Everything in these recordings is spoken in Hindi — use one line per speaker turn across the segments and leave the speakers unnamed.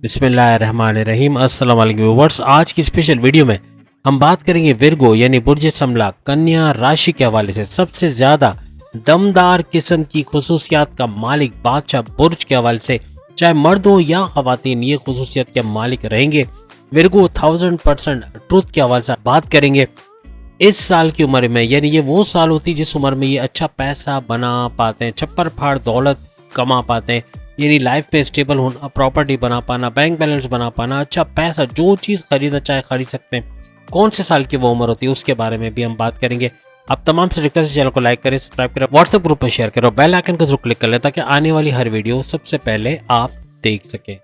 बिस्मिल्लाहिर्रहमानिर्रहीम। अस्सलाम वालेकुम व्यूअर्स। आज की स्पेशल वीडियो में हम बात करेंगे विर्गो यानी बुर्ज समला कन्या राशि के हवाले से सबसे ज्यादा दमदार किस्म की खुसूसियात का मालिक बादशाह बुर्ज के हवाले से, चाहे मर्द हो या खवातीन, ये खुसूसियत के मालिक रहेंगे। विर्गो 1000% ट्रुथ के हवाले से बात करेंगे। इस साल की उम्र में यानी ये वो साल होती है जिस उम्र में ये अच्छा पैसा बना पाते हैं, छप्पर फाड़ दौलत कमा पाते हैं, यानी लाइफ में स्टेबल होना, प्रॉपर्टी बना पाना, बैंक बैलेंस बना पाना, अच्छा पैसा, जो चीज़ खरीदना चाहे खरीद सकते हैं। कौन से साल की वो उम्र होती है उसके बारे में भी हम बात करेंगे। आप तमाम से रिक्वेस्ट, चैनल को लाइक करें, सब्सक्राइब करें, व्हाट्सएप ग्रुप में शेयर करो, बेल आइकन को जरूर क्लिक कर लें ताकि आने वाली हर वीडियो सबसे पहले आप देख सकें।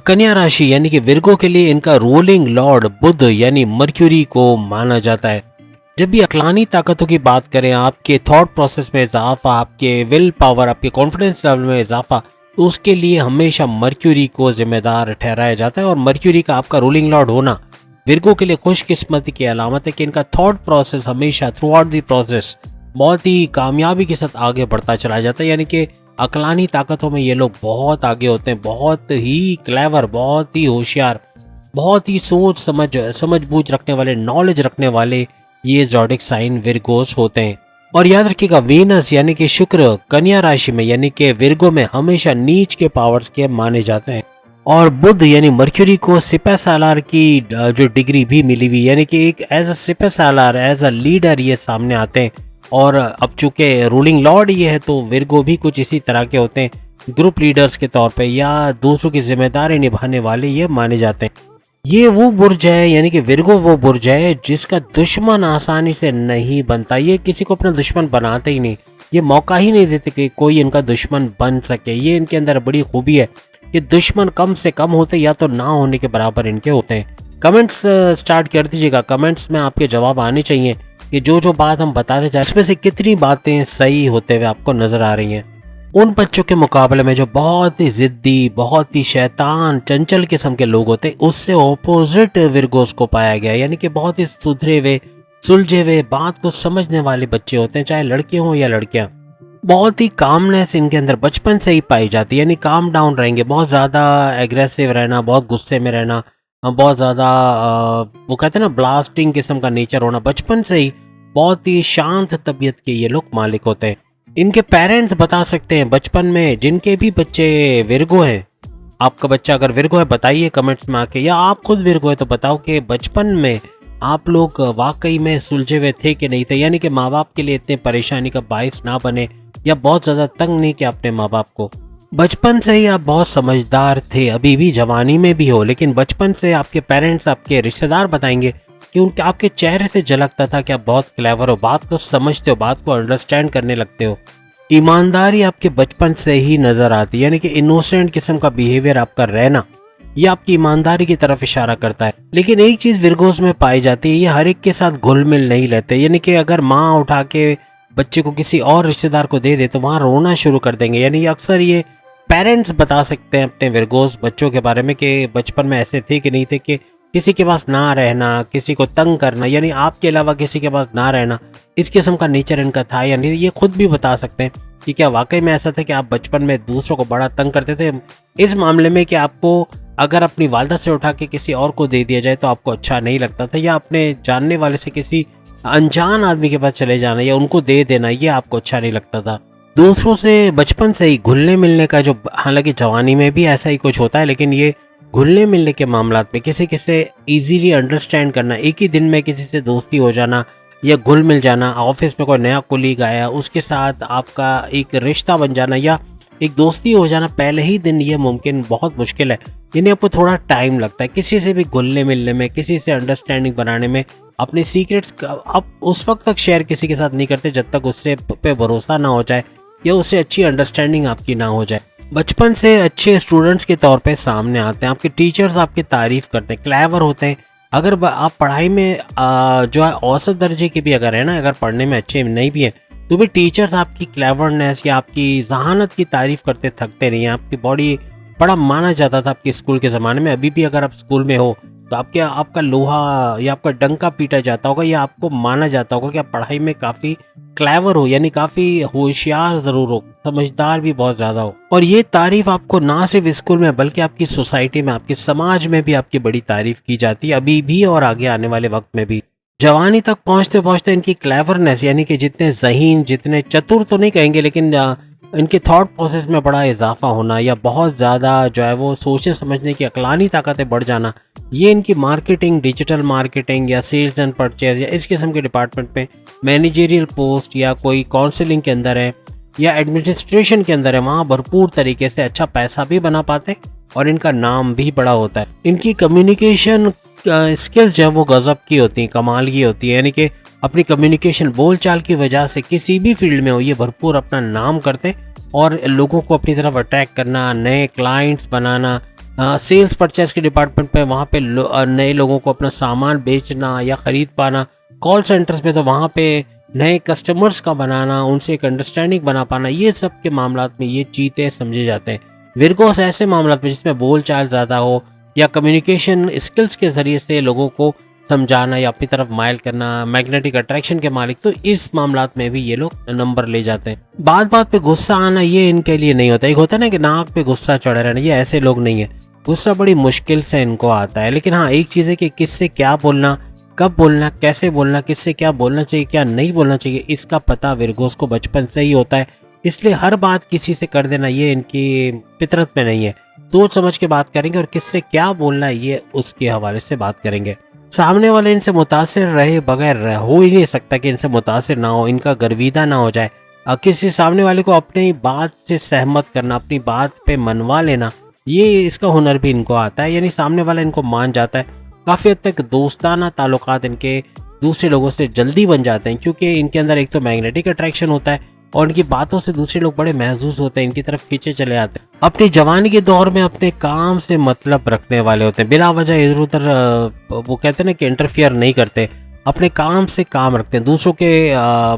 कन्या राशि यानी कि विर्गो के लिए इनका रूलिंग लॉर्ड बुध यानी मर्क्यूरी को माना जाता है। जब भी अक्लानी ताकतों की बात करें, आपके थॉट प्रोसेस में इजाफा, आपके विल पावर, आपके कॉन्फिडेंस लेवल में इजाफा, तो उसके लिए हमेशा मर्क्यूरी को जिम्मेदार ठहराया जाता है। और मर्क्यूरी का आपका रूलिंग लॉर्ड होना विर्गो के लिए खुशकिस्मती की अलामत है कि इनका थॉट प्रोसेस हमेशा थ्रू आउट द प्रोसेस बहुत ही कामयाबी के साथ आगे बढ़ता चला जाता है। यानी कि अक्लानी ताकतों में ये लोग बहुत आगे होते हैं, बहुत ही क्लेवर, बहुत ही होशियार, बहुत ही सोच समझ बूझ रखने वाले, नॉलेज रखने वाले ये ज़ोडिक साइन विर्गोस होते हैं। और याद रखिएगा, वीनस यानी कि शुक्र कन्या राशि में यानी कि विर्गो में हमेशा नीच के पावर्स के माने जाते हैं। और बुध यानी मर्क्यूरी को सिपह सालार की जो डिग्री भी मिली हुई, यानी कि एक एज अ सिपह सालार, एज अ लीडर ये सामने आते हैं। और अब चूंकि रूलिंग लॉर्ड ये है तो विर्गो भी कुछ इसी तरह के होते हैं, ग्रुप लीडर्स के तौर पे या दूसरों की जिम्मेदारी निभाने वाले ये माने जाते हैं। ये वो बुर्ज है यानी कि विर्गो वो बुर्ज है जिसका दुश्मन आसानी से नहीं बनता। ये किसी को अपना दुश्मन बनाते ही नहीं, ये मौका ही नहीं देते कि कोई इनका दुश्मन बन सके। ये इनके अंदर बड़ी खूबी है कि दुश्मन कम से कम होते या तो ना होने के बराबर इनके होते हैं। कमेंट्स स्टार्ट कर दीजिएगा, कमेंट्स में आपके जवाब आने चाहिए कि जो बात हम बताते जाए उसमें से कितनी बातें सही होते हुए आपको नजर आ रही हैं। उन बच्चों के मुकाबले में जो बहुत ही जिद्दी, बहुत ही शैतान, चंचल किस्म के लोग होते हैं, उससे ऑपोजिट विर्गोस को पाया गया। यानी कि बहुत ही सुधरे हुए, सुलझे हुए, बात को समझने वाले बच्चे होते हैं, चाहे लड़के हों या लड़कियां। बहुत ही कामनेस इनके अंदर बचपन से ही पाई जाती है, यानी काम डाउन रहेंगे, बहुत ज़्यादा एग्रेसिव रहना, बहुत गुस्से में रहना, बहुत ज़्यादा वो कहते हैं ना ब्लास्टिंग किस्म का नेचर होना, बचपन से ही बहुत ही शांत तबीयत के ये लोग मालिक होते हैं। इनके पेरेंट्स बता सकते हैं बचपन में, जिनके भी बच्चे विर्गो हैं, आपका बच्चा अगर विर्गो है बताइए कमेंट्स में आके, या आप खुद विर्गो है तो बताओ कि बचपन में आप लोग वाकई में सुलझे हुए थे कि नहीं थे, यानी कि माँ बाप के लिए इतने परेशानी का बायस ना बने या बहुत ज़्यादा तंग नहीं किया अपने माँ बाप को। बचपन से ही आप बहुत समझदार थे, अभी भी जवानी में भी हो, लेकिन बचपन से आपके पेरेंट्स, आपके रिश्तेदार बताएंगे कि उनके आपके चेहरे से झलकता था कि आप बहुत क्लेवर हो, बात को समझते हो, बात को अंडरस्टैंड करने लगते हो। ईमानदारी आपके बचपन से ही नजर आती है, यानी कि इनोसेंट किस्म का बिहेवियर आपका रहना, ये आपकी ईमानदारी की तरफ इशारा करता है। लेकिन एक चीज विर्गोस में पाई जाती है, ये हर एक के साथ घुल मिल नहीं लेते। यानी कि अगर माँ उठा के बच्चे को किसी और रिश्तेदार को दे दे तो वहां रोना शुरू कर देंगे। यानी अक्सर ये पेरेंट्स बता सकते हैं अपने विर्गोस बच्चों के बारे में कि बचपन में ऐसे थे कि नहीं थे, कि किसी के पास ना रहना, किसी को तंग करना, यानी आपके अलावा किसी के पास ना रहना, इस किस्म का नेचर इनका था। यानी ये खुद भी बता सकते हैं कि क्या वाकई में ऐसा था कि आप बचपन में दूसरों को बड़ा तंग करते थे इस मामले में कि आपको अगर अपनी वालदा से उठा के किसी और को दे दिया जाए तो आपको अच्छा नहीं लगता था, या अपने जानने वाले से किसी अनजान आदमी के पास चले जाना या उनको दे देना, ये आपको अच्छा नहीं लगता था। दूसरों से बचपन से ही घुलने मिलने का जो, हालांकि जवानी में भी ऐसा ही कुछ होता है, लेकिन ये घुलने मिलने के मामलात में किसी से इजीली अंडरस्टैंड करना, एक ही दिन में किसी से दोस्ती हो जाना या घुल मिल जाना, ऑफिस में कोई नया कोलीग आया उसके साथ आपका एक रिश्ता बन जाना या एक दोस्ती हो जाना पहले ही दिन, ये मुमकिन बहुत मुश्किल है। यानी आपको थोड़ा टाइम लगता है किसी से भी घुलने मिलने में, किसी से अंडरस्टैंडिंग बनाने में। अपने सीक्रेट्स आप उस वक्त तक शेयर किसी के साथ नहीं करते जब तक उससे पे भरोसा ना हो जाए या उससे अच्छी अंडरस्टैंडिंग आपकी ना हो जाए। बचपन से अच्छे स्टूडेंट्स के तौर पे सामने आते हैं, आपके टीचर्स आपकी तारीफ करते हैं, क्लेवर होते हैं। अगर आप पढ़ाई में जो है औसत दर्जे के भी अगर है ना, अगर पढ़ने में अच्छे नहीं भी हैं तो भी टीचर्स आपकी क्लेवरनेस या आपकी जहानत की तारीफ करते थकते नहीं हैं। आपकी बॉडी बड़ा माना जाता था आपके स्कूल के ज़माने में, अभी भी अगर आप स्कूल में हो तो आपके आपका लोहा या आपका डंका पीटा जाता होगा, या आपको माना जाता होगा कि आप पढ़ाई में काफ़ी क्लेवर हो, यानी काफ़ी होशियार ज़रूर हो, समझदार भी बहुत ज़्यादा हो। और ये तारीफ़ आपको ना सिर्फ स्कूल में बल्कि आपकी सोसाइटी में, आपके समाज में भी आपकी बड़ी तारीफ़ की जाती है, अभी भी और आगे आने वाले वक्त में भी। जवानी तक पहुंचते पहुंचते इनकी क्लेवरनेस, यानी कि जितने ज़हीन, जितने चतुर तो नहीं कहेंगे, लेकिन इनके थॉट प्रोसेस में बड़ा इजाफा होना, या बहुत ज़्यादा जो है वो सोचने समझने की अक्लानी ताकतें बढ़ जाना, ये इनकी मार्केटिंग, डिजिटल मार्केटिंग या सेल्स एंड परचेज या इस किस्म के डिपार्टमेंट में मैनेजरियल पोस्ट या कोई काउंसलिंग के अंदर है या एडमिनिस्ट्रेशन के अंदर है, वहाँ भरपूर तरीके से अच्छा पैसा भी बना पाते और इनका नाम भी बड़ा होता है। इनकी कम्युनिकेशन स्किल्स जो है वो गजब की होती हैं, कमाल की होती है, यानी कि अपनी कम्युनिकेशन बोलचाल की वजह से किसी भी फील्ड में हो ये भरपूर अपना नाम करते और लोगों को अपनी तरफ अट्रैक्ट करना, नए क्लाइंट्स बनाना, सेल्स परचेज के डिपार्टमेंट पे वहाँ पे नए लोगों को अपना सामान बेचना या ख़रीद पाना, कॉल सेंटर्स पे तो वहाँ पे नए कस्टमर्स का बनाना, उनसे एक अंडरस्टैंडिंग बना पाना, ये सब के मामलात में ये चीते समझे जाते हैं। विर्गोस ऐसे मामलात में जिसमें बोलचाल ज़्यादा हो या कम्युनिकेशन स्किल्स के ज़रिए से लोगों को समझाना या अपनी तरफ माइल करना, मैग्नेटिक अट्रैक्शन के मालिक, तो इस मामलात में भी ये लोग नंबर ले जाते हैं। बात बात पे गुस्सा आना ये इनके लिए नहीं होता। एक होता है ना कि नाक पे गुस्सा चढ़े रहना, ये ऐसे लोग नहीं है। गुस्सा बड़ी मुश्किल से इनको आता है, लेकिन हाँ एक चीज़ है कि किससे क्या बोलना, कब बोलना, कैसे बोलना, किससे क्या बोलना चाहिए, क्या नहीं बोलना चाहिए, इसका पता विर्गोस को बचपन से ही होता है। इसलिए हर बात किसी से कर देना ये इनकी फितरत में नहीं है। सोच समझ के बात करेंगे और किससे क्या बोलना है ये उसके हवाले से बात करेंगे। सामने वाले इनसे मुतासिर रहे बगैर हो ही नहीं सकता कि इनसे मुतासिर ना हो, इनका गर्विदा ना हो जाए। किसी सामने वाले को अपनी बात से सहमत करना, अपनी बात पे मनवा लेना, ये इसका हुनर भी इनको आता है, यानी सामने वाला इनको मान जाता है। काफ़ी हद तक दोस्ताना ताल्लुकात इनके दूसरे लोगों से जल्दी बन जाते हैं, क्योंकि इनके अंदर एक तो मैग्नेटिक अट्रैक्शन होता है और इनकी बातों से दूसरे लोग बड़े महसूस होते हैं, इनकी तरफ खींचे चले आते हैं। अपनी जवानी के दौर में अपने काम से मतलब रखने वाले होते हैं, बिला वजह इधर उधर वो कहते हैं ना कि इंटरफियर नहीं करते, अपने काम से काम रखते हैं। दूसरों के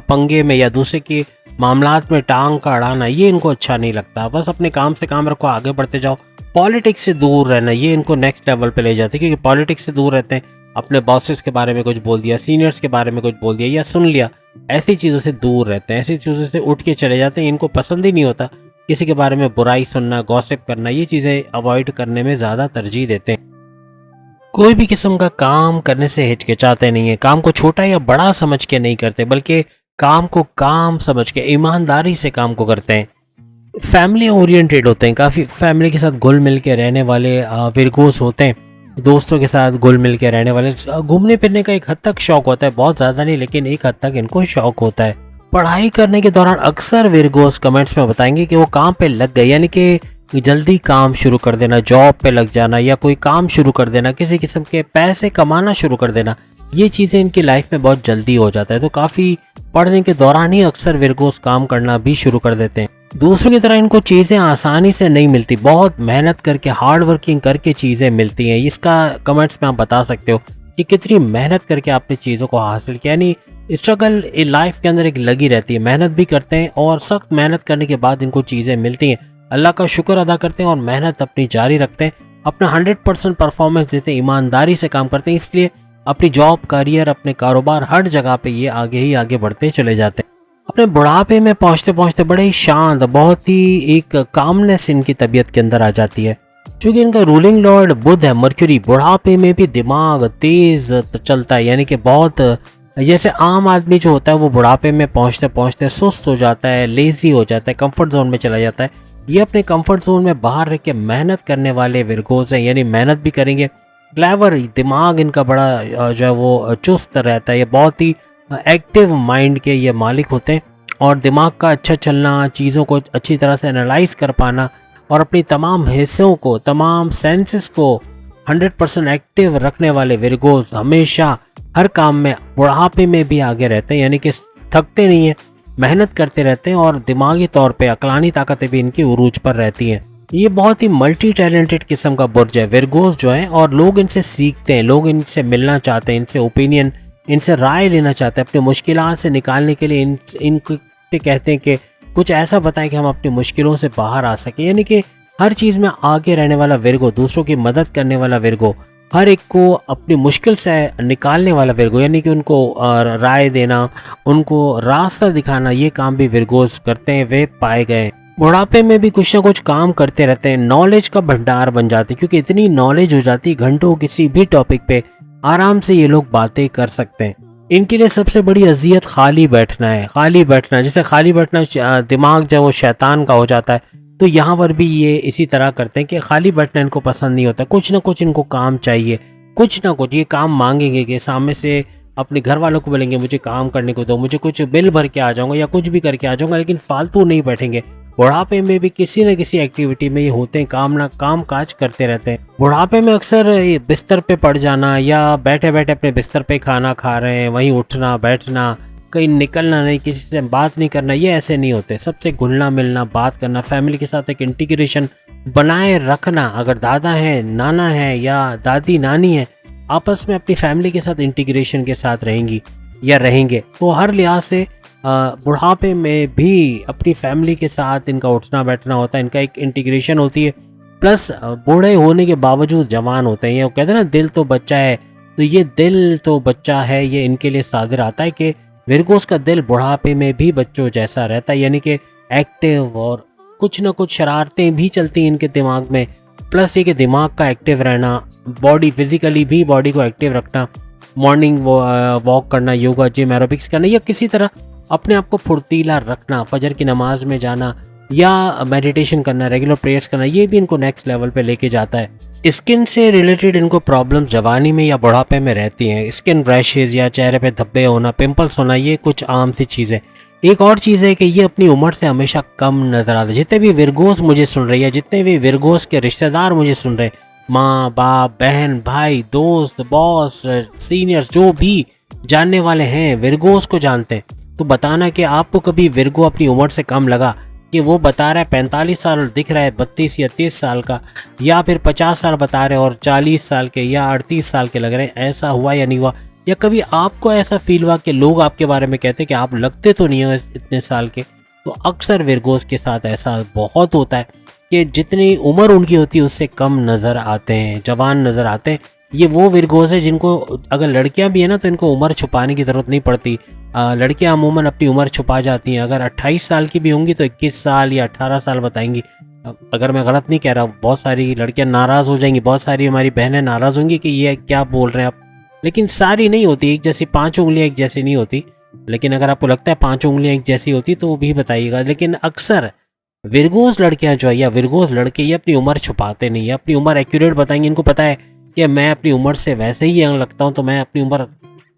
पंगे में या दूसरे के मामलात में टांग का अड़ाना ये इनको अच्छा नहीं लगता। बस अपने काम से काम रखो, आगे बढ़ते जाओ। पॉलिटिक्स से दूर रहना ये इनको नेक्स्ट लेवल पे ले जाते हैं, क्योंकि पॉलिटिक्स से दूर रहते हैं। अपने बॉसेस के बारे में कुछ बोल दिया, सीनियर्स के बारे में कुछ बोल दिया या सुन लिया, ऐसी चीज़ों से दूर रहते हैं, ऐसी चीज़ों से उठ के चले जाते हैं। इनको पसंद ही नहीं होता किसी के बारे में बुराई सुनना, गॉसिप करना, ये चीज़ें अवॉइड करने में ज़्यादा तरजीह देते हैं। कोई भी किस्म का काम करने से हिचकिचाते नहीं है, काम को छोटा या बड़ा समझ के नहीं करते, बल्कि काम को काम समझ के ईमानदारी से काम को करते हैं। फैमिली ओरिएंटेड होते हैं, काफ़ी फैमिली के साथ घुल मिल के रहने वाले विरगोस होते हैं। दोस्तों के साथ घुल मिल के रहने वाले, घूमने फिरने का एक हद तक शौक होता है, बहुत ज़्यादा नहीं लेकिन एक हद तक इनको शौक होता है। पढ़ाई करने के दौरान अक्सर विरगोस कमेंट्स में बताएंगे कि वो काम पे लग गए, यानी कि जल्दी काम शुरू कर देना, जॉब पे लग जाना या कोई काम शुरू कर देना, किसी किस्म के पैसे कमाना शुरू कर देना, ये चीज़ें इनकी लाइफ में बहुत जल्दी हो जाता है। तो काफ़ी पढ़ने के दौरान ही अक्सर विरगोस काम करना भी शुरू कर देते हैं। दूसरों की तरह इनको चीज़ें आसानी से नहीं मिलती, बहुत मेहनत करके, हार्ड वर्किंग करके चीज़ें मिलती हैं। इसका कमेंट्स में आप बता सकते हो कि कितनी मेहनत करके आपने चीज़ों को हासिल किया, यानी स्ट्रगल लाइफ के अंदर एक लगी रहती है, मेहनत भी करते हैं और सख्त मेहनत करने के बाद इनको चीज़ें मिलती हैं। अल्लाह का शुक्र अदा करते हैं और मेहनत अपनी जारी रखते हैं, अपना 100% परफॉर्मेंस देते हैं, ईमानदारी से काम करते हैं। इसलिए अपनी जॉब, करियर, अपने कारोबार, हर जगह पे ये आगे ही आगे बढ़ते चले जाते हैं। अपने बुढ़ापे में पहुंचते पहुंचते बड़े ही शांत, बहुत ही एक कामनेस इनकी तबीयत के अंदर आ जाती है। क्योंकि इनका रूलिंग लॉर्ड बुध है, मर्क्यूरी, बुढ़ापे में भी दिमाग तेज चलता है, यानी कि बहुत जैसे आम आदमी जो होता है वो बुढ़ापे में पहुंचते पहुंचते सुस्त हो जाता है, लेजी हो जाता है, कंफर्ट जोन में चला जाता है। ये अपने कंफर्ट जोन में बाहर रह के मेहनत करने वाले विरगोस हैं, यानी मेहनत भी करेंगे, क्लेवर, दिमाग इनका बड़ा जो है वो चुस्त रहता है। ये बहुत ही एक्टिव माइंड के ये मालिक होते हैं और दिमाग का अच्छा चलना, चीज़ों को अच्छी तरह से एनालाइज कर पाना और अपनी तमाम हिस्सों को, तमाम सेंसेस को 100% एक्टिव रखने वाले विरगोस हमेशा हर काम में बुढ़ापे में भी आगे रहते हैं, यानी कि थकते नहीं हैं, मेहनत करते रहते हैं और दिमागी तौर पे अक्लानी ताकतें भी इनकी उरूज पर रहती हैं। ये बहुत ही मल्टी टैलेंटेड किस्म का बुर्ज है विरगोस जो है, और लोग इनसे सीखते हैं, लोग इनसे मिलना चाहते हैं, इनसे ओपिनियन, इनसे राय लेना चाहते हैं, अपनी मुश्किलात से निकालने के लिए इनको कहते हैं कि कुछ ऐसा बताएं कि हम अपनी मुश्किलों से बाहर आ सकें। यानी कि हर चीज़ में आगे रहने वाला विरगो, दूसरों की मदद करने वाला विरगो, हर एक को अपनी मुश्किल से निकालने वाला विर्गो, यानी कि उनको राय देना, उनको रास्ता दिखाना, ये काम भी विर्गोस करते हैं, वे पाए गए। बुढ़ापे में भी कुछ ना कुछ काम करते रहते हैं, नॉलेज का भंडार बन जाते हैं, क्योंकि इतनी नॉलेज हो जाती है, घंटों किसी भी टॉपिक पे आराम से ये लोग बातें कर सकते हैं। इनके लिए सबसे बड़ी अजियत खाली बैठना है। खाली बैठना, जैसे खाली बैठना दिमाग जब वो शैतान का हो जाता है, तो यहाँ पर भी ये इसी तरह करते हैं कि खाली बैठना इनको पसंद नहीं होता, कुछ ना कुछ इनको काम चाहिए, कुछ ना कुछ ये काम मांगेंगे कि सामने से अपने घर वालों को बोलेंगे मुझे काम करने को दो, मुझे कुछ बिल भर के आ जाऊंगा या कुछ भी करके आ जाऊंगा, लेकिन फालतू नहीं बैठेंगे। बुढ़ापे में भी किसी न किसी एक्टिविटी में ये होते हैं, काम काज करते रहते हैं। बुढ़ापे में अक्सर ये बिस्तर पे पड़ जाना या बैठे बैठे अपने बिस्तर पे खाना खा रहे हैं, वहीं उठना बैठना, कहीं निकलना नहीं, किसी से बात नहीं करना, ये ऐसे नहीं होते। सबसे घुलना मिलना, बात करना, फैमिली के साथ एक इंटीग्रेशन बनाए रखना। अगर दादा है, नाना है या दादी नानी है, आपस में अपनी फैमिली के साथ इंटीग्रेशन के साथ रहेंगी या रहेंगे, तो हर लिहाज से बुढ़ापे में भी अपनी फैमिली के साथ इनका उठना बैठना होता है, इनका एक इंटीग्रेशन होती है। प्लस बूढ़े होने के बावजूद जवान होते हैं। ये वो कहते हैं ना, दिल तो बच्चा है, तो ये दिल तो बच्चा है, ये इनके लिए सादिर आता है कि विरगोस का दिल बुढ़ापे में भी बच्चों जैसा रहता है, यानी कि एक्टिव, और कुछ ना कुछ शरारतें भी चलती हैं इनके दिमाग में। प्लस ये कि दिमाग का एक्टिव रहना, बॉडी फिजिकली भी बॉडी को एक्टिव रखना, मॉर्निंग वॉक करना, योगा, जिम, एरोबिक्स करना, या किसी तरह अपने आप को फुर्तीला रखना, फजर की नमाज में जाना या मेडिटेशन करना, रेगुलर प्रेयर्स करना, ये भी इनको नेक्स्ट लेवल पे लेके जाता है। स्किन से रिलेटेड इनको प्रॉब्लम जवानी में या बुढ़ापे में रहती हैं। स्किन रैशेज या चेहरे पे धब्बे होना, पिंपल्स होना, ये कुछ आम सी चीज़ें। एक और चीज़ है कि ये अपनी उम्र से हमेशा कम नजर आते। जितने भी विरगोस मुझे सुन रही है, जितने भी विरगोस के रिश्तेदार मुझे सुन रहे, माँ बाप बहन भाई दोस्त बॉस सीनियर्स, जो भी जानने वाले हैं विरगोस को जानते हैं, तो बताना कि आपको कभी विरगो अपनी उम्र से कम लगा, कि वो बता रहा है 45 साल और दिख रहा है 32 या 30 साल का, या फिर 50 साल बता रहे और 40 साल के या 38 साल के लग रहे हैं, ऐसा हुआ या नहीं हुआ? या कभी आपको ऐसा फील हुआ कि लोग आपके बारे में कहते हैं कि आप लगते तो नहीं हो इतने साल के? तो अक्सर विरगोस के साथ ऐसा बहुत होता है कि जितनी उम्र उनकी होती है उससे कम नज़र आते हैं, जवान नज़र आते हैं। ये वो विरगोस है जिनको, अगर लड़कियां भी है ना, तो इनको उम्र छुपाने की ज़रूरत नहीं पड़ती। लड़कियां अमूमन अपनी उम्र छुपा जाती हैं। अगर 28 साल की भी होंगी तो 21 साल या 18 साल बताएंगी। अगर मैं गलत नहीं कह रहा, बहुत सारी लड़कियां नाराज़ हो जाएंगी, बहुत सारी हमारी बहनें नाराज़ होंगी कि ये क्या बोल रहे हैं आप। लेकिन सारी नहीं होती एक जैसी, 5 उंगलियां एक जैसी नहीं होती। लेकिन अगर आपको लगता है 5 उंगलियां एक जैसी होती तो वो भी बताइएगा। लेकिन अक्सर विरगोस लड़कियां जो है या विरगोस लड़के, ये अपनी उम्र छुपाते नहीं है, अपनी उम्र एक्यूरेट बताएंगे। इनको पता है कि मैं अपनी उम्र से वैसे ही यंग लगता हूँ, तो मैं अपनी उम्र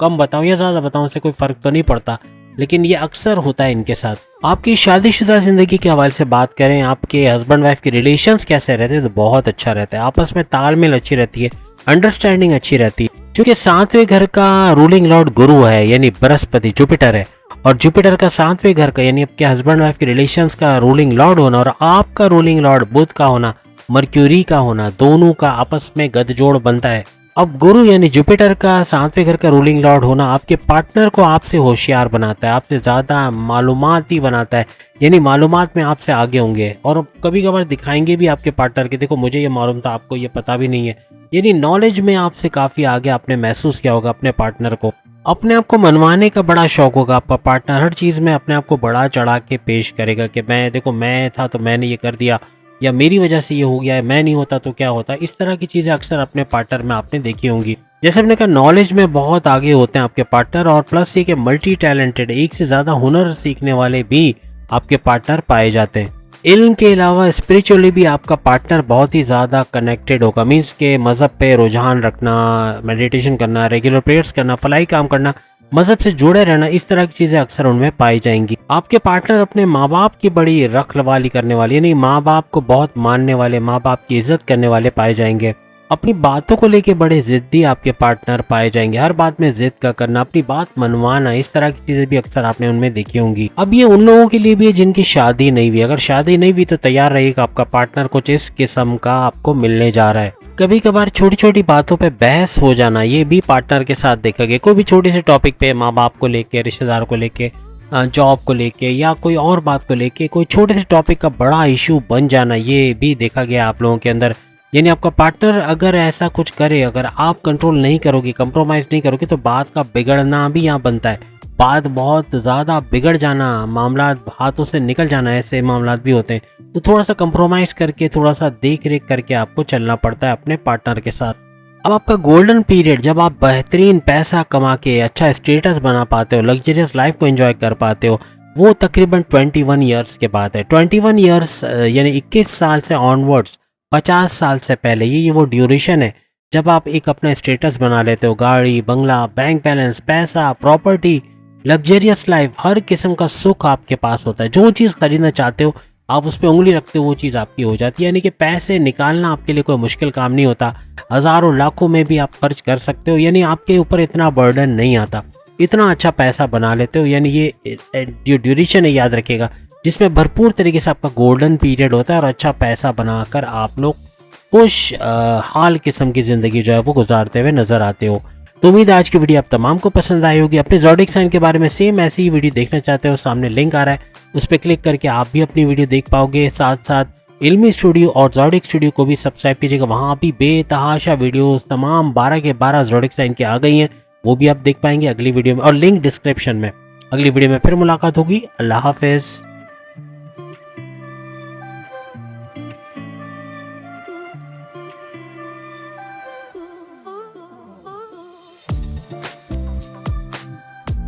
कम बताऊं या ज़्यादा बताऊं उससे कोई फ़र्क तो नहीं पड़ता। लेकिन ये अक्सर होता है इनके साथ। आपकी शादीशुदा ज़िंदगी के हवाले से बात करें, आपके हस्बैंड वाइफ के रिलेशंस कैसे रहते हैं? तो बहुत अच्छा रहता है, आपस में तालमेल अच्छी रहती है, अंडरस्टैंडिंग अच्छी रहती है। क्योंकि 7वें घर का रूलिंग लॉर्ड गुरु है, यानी बृहस्पति, जुपिटर है, और जुपिटर का 7वें घर का, यानी आपके हस्बैंड वाइफ के रिलेशंस का रूलिंग लॉर्ड होना, और आपका रूलिंग लॉर्ड बुध का होना, मर्क्यूरी का होना, दोनों का आपस में गठजोड़ बनता है। अब गुरु यानी जुपिटर का 7वें घर का रूलिंग लॉर्ड होना आपके पार्टनर को आपसे होशियार बनाता है, आपसे ज़्यादा मालूमाती बनाता है, यानी मालूमात में आपसे आगे होंगे, और कभी कभार दिखाएंगे भी आपके पार्टनर के, देखो मुझे ये मालूम था, आपको ये पता भी नहीं है। यानी नॉलेज में आपसे काफ़ी आगे आपने महसूस किया होगा अपने पार्टनर को। अपने आप को मनवाने का बड़ा शौक होगा आपका पार्टनर, हर चीज़ में अपने आप को बढ़ा चढ़ा के पेश करेगा कि मैं, देखो मैं था तो मैंने ये कर दिया, या मेरी वजह से ये हो गया है, मैं नहीं होता तो क्या होता। इस तरह की चीज़ें अक्सर अपने पार्टनर में आपने देखी होंगी। जैसे हमने कहा, नॉलेज में बहुत आगे होते हैं आपके पार्टनर, और प्लस ये कि मल्टी टैलेंटेड, एक से ज़्यादा हुनर सीखने वाले भी आपके पार्टनर पाए जाते हैं। इल्म के अलावा स्पिरिचुअली भी आपका पार्टनर बहुत ही ज़्यादा कनेक्टेड होगा। मीन्स के मज़हब पे रुझान रखना, मेडिटेशन करना, रेगुलर प्रेयर्स करना, फलाई काम करना, मज़हब से जुड़े रहना, इस तरह की चीज़ें अक्सर उनमें पाई जाएंगी। आपके पार्टनर अपने माँ बाप की बड़ी रखवाली करने वाले, यानी माँ बाप को बहुत मानने वाले, माँ बाप की इज्जत करने वाले पाए जाएंगे। अपनी बातों को लेके बड़े जिद्दी आपके पार्टनर पाए जाएंगे, हर बात में जिद का करना, अपनी बात मनवाना, इस तरह की चीजें भी अक्सर आपने उनमें देखी होंगी। अब ये उन लोगों के लिए भी है जिनकी शादी नहीं हुई। अगर शादी नहीं हुई तो तैयार रहिएगा, आपका पार्टनर कुछ इस किस्म का आपको मिलने जा रहा है। कभी कभार छोटी छोटी बातों पे बहस हो जाना, ये भी पार्टनर के साथ देखा गया। कोई भी छोटे से टॉपिक पे, माँ बाप को लेके, रिश्तेदार को लेके, जॉब को लेके, या कोई और बात को लेके, कोई छोटे से टॉपिक का बड़ा इशू बन जाना, ये भी देखा गया आप लोगों के अंदर। यानी आपका पार्टनर अगर ऐसा कुछ करे, अगर आप कंट्रोल नहीं करोगे, कंप्रोमाइज़ नहीं करोगे, तो बात का बिगड़ना भी यहाँ बनता है। बात बहुत ज़्यादा बिगड़ जाना, मामला हाथों से निकल जाना, ऐसे मामलात भी होते हैं। तो थोड़ा-सा कंप्रोमाइज़ करके, थोड़ा-सा देख-रेख करके आपको चलना पड़ता है अपने पार्टनर के साथ। अब आपका गोल्डन पीरियड, जब आप बेहतरीन पैसा कमा के अच्छा स्टेटस बना पाते हो, लग्जरियस लाइफ को एंजॉय कर पाते हो, वो तकरीबन 21 ईयर्स के बाद है। 21 ईयर्स यानी 21 साल से ऑनवर्ड्स, 50 साल से पहले, ये वो ड्यूरेशन है जब आप एक अपना स्टेटस बना लेते हो। गाड़ी, बंगला, बैंक बैलेंस, पैसा, प्रॉपर्टी, लग्जरियस लाइफ, हर किस्म का सुख आपके पास होता है। जो चीज़ खरीदना चाहते हो, आप उस पे उंगली रखते हो, वो चीज़ आपकी हो जाती है। यानी कि पैसे निकालना आपके लिए कोई मुश्किल काम नहीं होता। हज़ारों लाखों में भी आप खर्च कर सकते हो, यानी आपके ऊपर इतना बर्डन नहीं आता। इतना अच्छा पैसा बना लेते हो। यानी ये जो ड्यूरेशन है, याद रखिएगा, जिसमें भरपूर तरीके से आपका गोल्डन पीरियड होता है और अच्छा पैसा बनाकर आप लोग खुश हाल किस्म की ज़िंदगी जो है वो गुजारते हुए नज़र आते हो। तो उम्मीद है आज की वीडियो आप तमाम को पसंद आई होगी। अपने ज़ोडिएक साइन के बारे में सेम ऐसी ही वीडियो देखना चाहते हो, सामने लिंक आ रहा है, उस पर क्लिक करके आप भी अपनी वीडियो देख पाओगे। साथ साथ इल्मी स्टूडियो और ज़ोडिएक स्टूडियो को भी सब्सक्राइब कीजिएगा, वहाँ भी बेतहाशा वीडियोस तमाम 12 के 12 ज़ोडिएक साइन की आ गई हैं, वो भी आप देख पाएंगे अगली वीडियो में, और लिंक डिस्क्रिप्शन में। अगली वीडियो में फिर मुलाकात होगी। अल्लाह हाफिज़।